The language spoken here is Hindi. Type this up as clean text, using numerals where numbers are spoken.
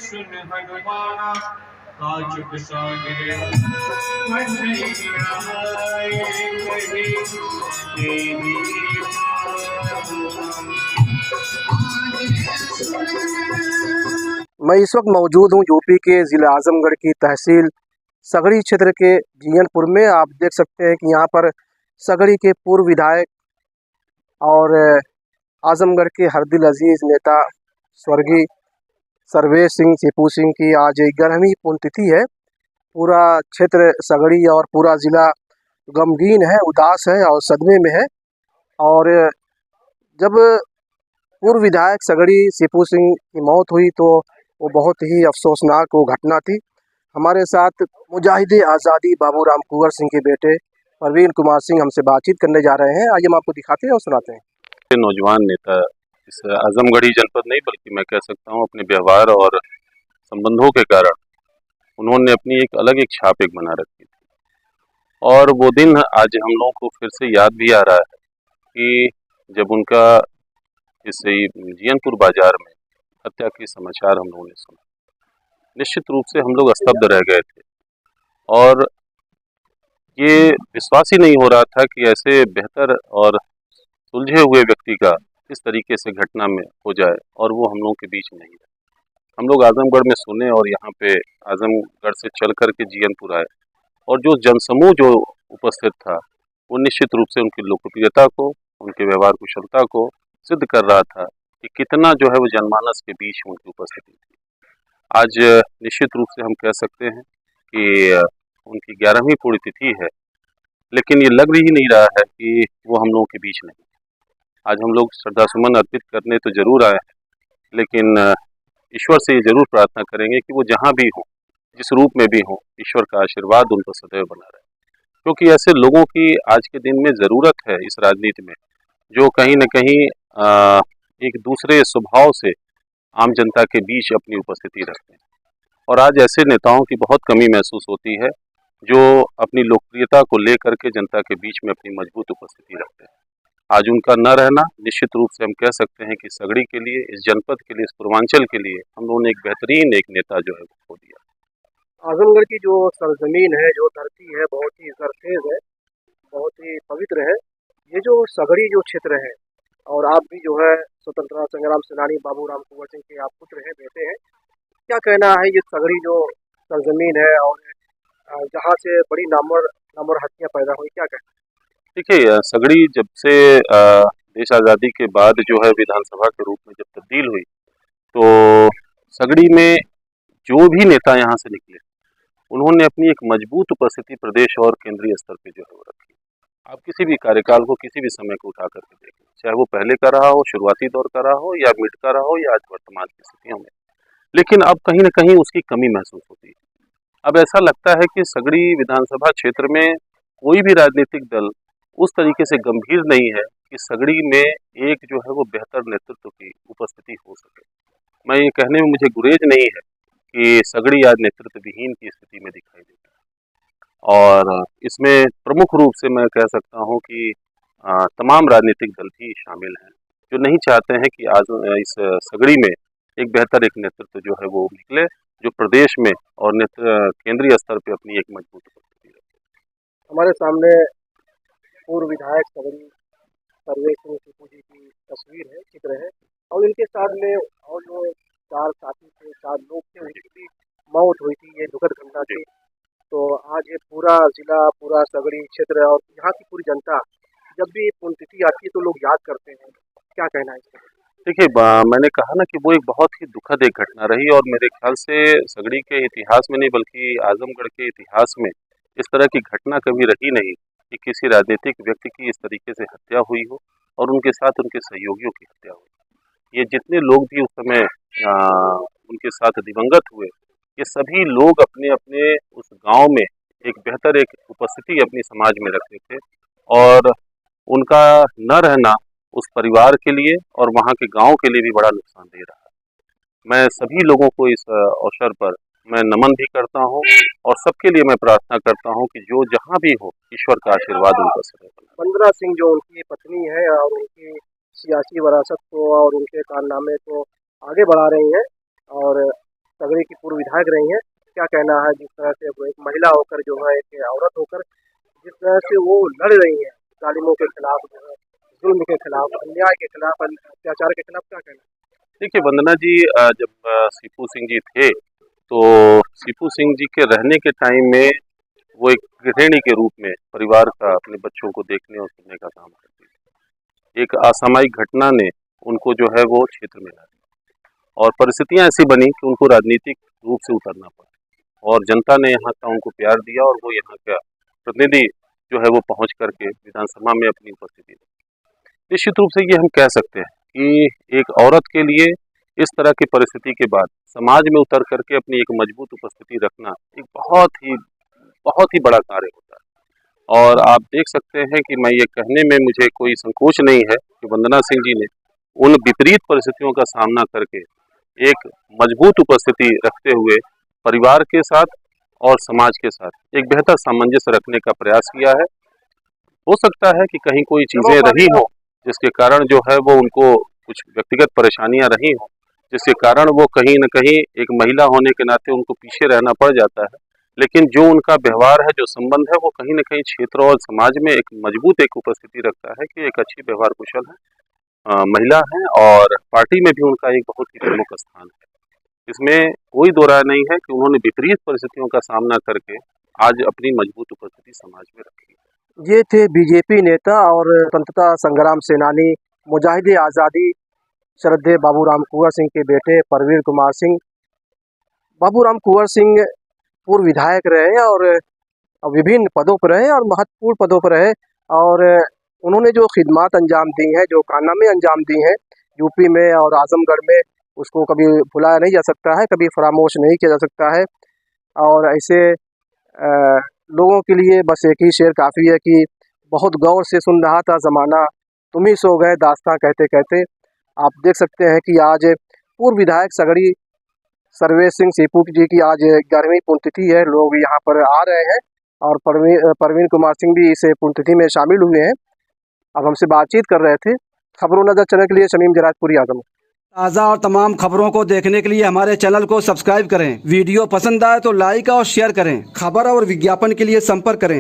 सुन हनुमाना काचुक सागरे मन आए कहे तेरी मैं इस वक्त मौजूद हूँ यूपी के ज़िला आज़मगढ़ की तहसील सगड़ी क्षेत्र के जियनपुर में। आप देख सकते हैं कि यहाँ पर सगड़ी के पूर्व विधायक और आज़मगढ़ के हरदिल अजीज़ नेता स्वर्गीय सर्वेश सिंह सीपू सिंह की आज 11वीं पुण्यतिथि है। पूरा क्षेत्र सगड़ी और पूरा ज़िला गमगीन है, उदास है और सदमे में है। और जब पूर्व विधायक सगड़ी सीपू सिंह की मौत हुई तो वो बहुत ही अफसोसनाक वो घटना थी। हमारे साथ मुजाहिद आज़ादी बाबूराम कुंवर सिंह के बेटे परवीन कुमार सिंह हमसे बातचीत करने जा रहे हैं। आइए हम आपको दिखाते हैं और सुनाते हैं। नौजवान नेता इस आज़मगढ़ी जनपद नहीं बल्कि मैं कह सकता हूँ अपने व्यवहार और संबंधों के कारण उन्होंने अपनी एक छाप बना रखी थी। और वो दिन आज हम लोगों को फिर से याद भी आ रहा है कि जब उनका इस जियनपुर बाजार में हत्या के समाचार हम लोगों ने सुना, निश्चित रूप से हम लोग स्तब्ध रह गए थे और ये विश्वास ही नहीं हो रहा था कि ऐसे बेहतर और सुलझे हुए व्यक्ति का इस तरीके से घटना में हो जाए और वो हम लोगों के बीच में नहीं रहे। हम लोग आज़मगढ़ में सुने और यहाँ पे आज़मगढ़ से चल कर के जियनपुर आए और जो जनसमूह जो उपस्थित था वो निश्चित रूप से उनकी लोकप्रियता को, उनके व्यवहार कुशलता को सिद्ध कर रहा था कि कितना जो है वो जनमानस के बीच उनकी उपस्थिति थी। आज निश्चित रूप से हम कह सकते हैं कि उनकी 11वीं पुण्यतिथि है, लेकिन ये लग ही नहीं रहा है कि वो हम लोगों के बीच नहीं। आज हम लोग श्रद्धासुमन अर्पित करने तो जरूर आए हैं, लेकिन ईश्वर से ये जरूर प्रार्थना करेंगे कि वो जहाँ भी हों, जिस रूप में भी हों, ईश्वर का आशीर्वाद उन पर सदैव बना रहे, क्योंकि ऐसे लोगों की आज के दिन में ज़रूरत है इस राजनीति में, जो कहीं न कहीं एक दूसरे स्वभाव से आम जनता के बीच अपनी उपस्थिति रखते हैं। और आज ऐसे नेताओं की बहुत कमी महसूस होती है जो अपनी लोकप्रियता को लेकर के जनता के बीच में अपनी मजबूत उपस्थिति रखते हैं। आज उनका न रहना निश्चित रूप से हम कह सकते हैं कि सगड़ी के लिए, इस जनपद के लिए, इस पूर्वांचल के लिए हम लोगों ने एक बेहतरीन एक नेता जो है वो खो दिया। आज़मगढ़ की जो सरजमीन है, जो धरती है, बहुत ही सरखेज है, बहुत ही पवित्र है। ये जो सगड़ी जो क्षेत्र है, और आप भी जो है स्वतंत्रता संग्राम सेनानी बाबूराम कुंवर सिंह के आप पुत्र हैं, बेटे हैं, क्या कहना है ये सगड़ी जो सरजमीन है और जहाँ से बड़ी नामवर हस्तियाँ पैदा हुई, क्या कहना? देखिए, सगड़ी जब से देश आज़ादी के बाद जो है विधानसभा के रूप में जब तब्दील हुई तो सगड़ी में जो भी नेता यहाँ से निकले उन्होंने अपनी एक मजबूत उपस्थिति प्रदेश और केंद्रीय स्तर पे जो है वो रखी। आप किसी भी कार्यकाल को, किसी भी समय को उठा करके देखें, चाहे वो पहले का रहा हो, शुरुआती दौर का रहा हो, या मिड का रहा हो, या आज वर्तमान की स्थितियों में, लेकिन अब कहीं न कहीं उसकी कमी महसूस होती है। अब ऐसा लगता है कि सगड़ी विधानसभा क्षेत्र में कोई भी राजनीतिक दल उस तरीके से गंभीर नहीं है कि सगड़ी में एक जो है वो बेहतर नेतृत्व की उपस्थिति हो सके। मैं ये कहने में मुझे गुरेज नहीं है कि सगड़ी आज नेतृत्व विहीन की स्थिति में दिखाई देती है, और इसमें प्रमुख रूप से मैं कह सकता हूँ कि तमाम राजनीतिक दल भी शामिल हैं जो नहीं चाहते हैं कि आज इस सगड़ी में एक बेहतर एक नेतृत्व जो है वो निकले, जो प्रदेश में और केंद्रीय स्तर पे अपनी एक मजबूत उपस्थिति रखे। हमारे सामने पूर्व विधायक सगड़ी सर्वेश सिंह सीपू जी की तस्वीर है, चित्र है, और इनके साथ में और जो 4 साथी थे, 4 लोग थे, उनकी भी मौत हुई थी। ये दुखद घटना थी। तो आज ये पूरा जिला, पूरा सगड़ी क्षेत्र और यहाँ की पूरी जनता जब भी पुण्यतिथि आती है तो लोग याद करते हैं। क्या कहना है इसका? देखिए, मैंने कहा ना कि वो एक बहुत ही दुखद एक घटना रही, और मेरे ख्याल से सगड़ी के इतिहास में नहीं बल्कि आज़मगढ़ के इतिहास में इस तरह की घटना कभी रही नहीं कि किसी राजनीतिक व्यक्ति की इस तरीके से हत्या हुई हो और उनके साथ उनके सहयोगियों की हत्या हुई। ये जितने लोग भी उस समय उनके साथ दिवंगत हुए, ये सभी लोग अपने अपने उस गांव में एक बेहतर एक उपस्थिति अपनी समाज में रखते थे, और उनका न रहना उस परिवार के लिए और वहाँ के गांव के लिए भी बड़ा नुकसानदेह रहा। मैं सभी लोगों को इस अवसर पर मैं नमन भी करता हूँ और सबके लिए मैं प्रार्थना करता हूँ कि जो जहाँ भी हो, ईश्वर का आशीर्वाद उनका सदैव बना। बंदरा सिंह जो उनकी पत्नी है और उनकी सियासी वरासत को और उनके कारनामे को आगे बढ़ा रही हैं, और सगड़ी की पूर्व विधायक रही हैं। क्या कहना है जिस तरह से वो एक महिला होकर जो है, एक औरत होकर जिस तरह से वो लड़ रही हैं जालिमों के खिलाफ, जो है जुल्म के खिलाफ, अन्याय के खिलाफ, अत्याचार के खिलाफ, क्या कहना? देखिए वंदना जी, जब सीपू सिंह जी थे तो सीपू सिंह जी के रहने के टाइम में वो एक गृहिणी के रूप में परिवार का, अपने बच्चों को देखने और सुनने का काम करती थी। एक असामयिक घटना ने उनको जो है वो क्षेत्र में ला दिया और परिस्थितियां ऐसी बनी कि उनको राजनीतिक रूप से उतरना पड़ा और जनता ने यहाँ का उनको प्यार दिया और वो यहाँ का प्रतिनिधि जो है वो पहुंच करके विधानसभा में अपनी उपस्थिति दी। निश्चित रूप से ये हम कह सकते हैं कि एक औरत के लिए इस तरह की परिस्थिति के बाद समाज में उतर करके अपनी एक मजबूत उपस्थिति रखना एक बहुत ही बड़ा कार्य होता है। और आप देख सकते हैं कि मैं ये कहने में मुझे कोई संकोच नहीं है कि वंदना सिंह जी ने उन विपरीत परिस्थितियों का सामना करके एक मजबूत उपस्थिति रखते हुए परिवार के साथ और समाज के साथ एक बेहतर सामंजस्य रखने का प्रयास किया है। हो सकता है कि कहीं कोई चीजें रही हो जिसके कारण जो है वो उनको कुछ व्यक्तिगत परेशानियां रही हो, जिसके कारण वो कहीं न कहीं एक महिला होने के नाते उनको पीछे रहना पड़ जाता है, लेकिन जो उनका व्यवहार है, जो संबंध है, वो कहीं न कहीं क्षेत्र और समाज में एक मजबूत एक उपस्थिति रखता है कि एक अच्छी व्यवहार कुशल है, महिला है और पार्टी में भी उनका एक बहुत ही प्रमुख स्थान है। इसमें कोई दो राय नहीं है कि उन्होंने विपरीत परिस्थितियों का सामना करके आज अपनी मजबूत उपस्थिति समाज में रखी। ये थे बीजेपी नेता और स्वतंत्रता संग्राम सेनानी मुजाहिदे आज़ादी श्रद्धेय बाबूराम कुंवर सिंह के बेटे परवीन कुमार सिंह। बाबूराम कुंवर सिंह पूर्व विधायक रहे और विभिन्न पदों पर रहे और महत्वपूर्ण पदों पर रहे और उन्होंने जो खिदमात अंजाम दी हैं, जो कारनामे अंजाम दी हैं यूपी में और आजमगढ़ में, उसको कभी भुलाया नहीं जा सकता है, कभी फरामोश नहीं किया जा सकता है। और ऐसे लोगों के लिए बस एक ही शेर काफ़ी है कि बहुत गौर से सुन रहा था ज़माना, तुम ही सो गए दास्तां कहते कहते। आप देख सकते हैं कि आज पूर्व विधायक सगड़ी सर्वेश सिंह सीपू जी की आज 11वीं पुण्यतिथि है। लोग यहाँ पर आ रहे हैं और परवीन कुमार सिंह भी इस पुण्यतिथि में शामिल हुए हैं। अब हमसे बातचीत कर रहे थे। खबरों नजर चैनल के लिए शमीम जराजपुरी आजम। ताज़ा और तमाम खबरों को देखने के लिए हमारे चैनल को सब्सक्राइब करें। वीडियो पसंद आए तो लाइक और शेयर करें। खबर और विज्ञापन के लिए संपर्क करें।